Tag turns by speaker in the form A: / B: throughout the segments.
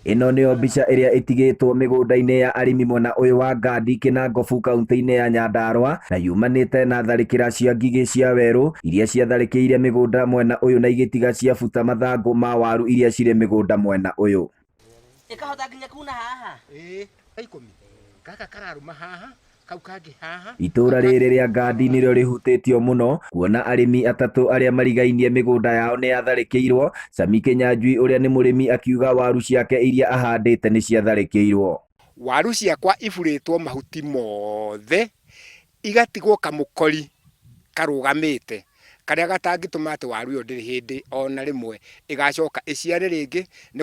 A: Ino nĩyo mbica ĩrĩa ĩtigĩtwo mĩgũnda-inĩ ya arĩmi mwena ũyũ wa Gandi Kinangofu kaunti-inĩ ya Nyandarua na yumanĩte na tharĩkĩra cia ngigĩ cia werũ iria ciatharĩkĩire mĩgũnda mwena ũyũ na igĩtiga ciabuta mathangũ ma waru iria cirĩ mĩgũnda mwena ũyũ.
B: Ikahota nginya kuna haha.
C: Ikumi. Kaka kararuma haha.
A: Itũra rĩrĩ rĩa Gandi nĩrĩo rĩhutĩtio mũno kuona arĩmi atatũ arĩa marigainie mĩgũnda yao nĩ yatharĩkĩirwo. Sami Kĩnyanjui ũrĩa nĩ mũrĩmi akiuga waru ciake iria ahandĩte nĩ ciatharĩkĩirwo.
C: Waru ciakwa ibũrĩtwo mahuti mothe igatigwo kamũkori karũgamĩte karĩa gatangĩtũma atĩ waru ĩyo ndĩrĩ hĩndĩ ona rĩmwe ĩgacoka ĩciare rĩngĩ. Nĩ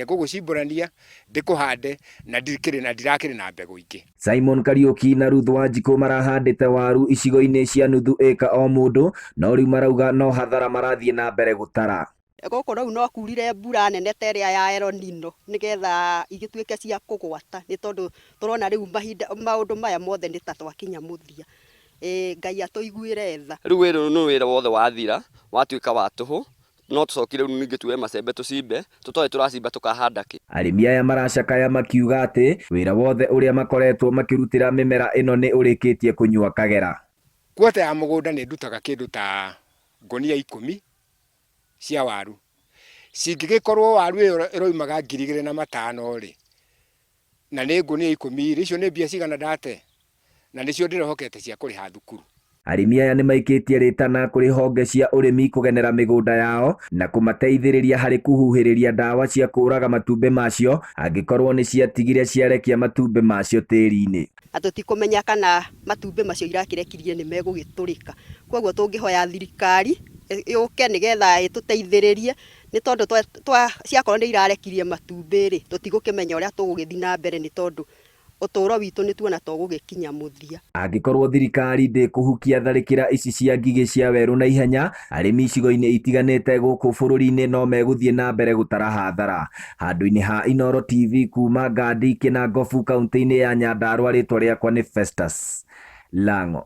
C: gũgũcimbũrania ndĩkũhande na ndirakĩrĩ na mbegũ ingĩ.
A: Simon Kariuki na Ruth Wanjikũ marahandĩte waru icigo-inĩ cia nuthu ĩka o mũndũ, no rĩu marauga no hathara marathiĩ na mbere gũtara.
D: Gũkũ rĩu no kurire mbura nene ta ĩrĩa ya El Nino nĩgetha igĩtuĩke cia kũgwata, nĩ tondũ tũrona rĩu maũndũ maya mothe nĩ ta twakinya mũthia. Ngai atũiguĩre tha.
E: Rĩu wĩra nĩ wĩra wothe wathira watuĩka wa tũhũ, no tũcokire rĩu ningĩ tuoye macembe tũcimbe, tũtoĩ tũracimba tũkahanda kĩ.
A: Arĩmi aya maracakaya makiuga atĩ wĩra wothe ũrĩa makoretwo makĩrutĩra mĩmera ĩno nĩ ũrĩkĩtie kũnyua kagera.
C: Kuota ya mũgũnda nĩ ndutaga kĩndũ ta ngũnia 10 cia waru. Cingĩgĩkorwo waru ĩyo ĩroimaga 2,500 rĩ, na nĩ ngũnia 10 icio nĩ mbia cigana ndate, na nĩcio ndĩrehokete cia kũrĩha thukuru.
A: Arĩmi aya nĩ maikĩtie rĩtana kũrĩ honge cia ũrĩmi kũgenera mĩgũnda yao na kũmateithĩrĩria harĩ kũhuhĩrĩria ndawa cia kũraga matumbĩ macio angĩkorwo nĩ ciatigire ciarekia matumbĩ macio tĩri-inĩ.
D: Tũtikũmenya kana matumbĩ macio irakĩrekirie nĩ megũgĩtũrĩka. Kwoguo tũngĩhoya thirikari yũke nĩgetha ĩtũteithĩrĩrie, nĩ tondũ ciakorwo nĩ irarekirie matumbĩ rĩ, tũtigũkĩmenya ũrĩa tũgũgĩthiĩ na mbere, nĩ tondũ ũtũũro witũ nĩ tuona tũgũgĩkinya mũthia.
A: Angĩkorwo thirikari ndĩkũhukia tharĩkĩra ici cia ngigĩ cia werũ na ihenya, arĩmi icigo-inĩ itiganĩte gũkũ bũrũri-inĩ no megũthiĩ na mbere gũtara hathara. Handũ-inĩ ha Inooro TV kuma Gandi Kinangofu kaunti-inĩ ya Nyandarua, rĩtwa rĩakwa nĩ Festus Lang'o.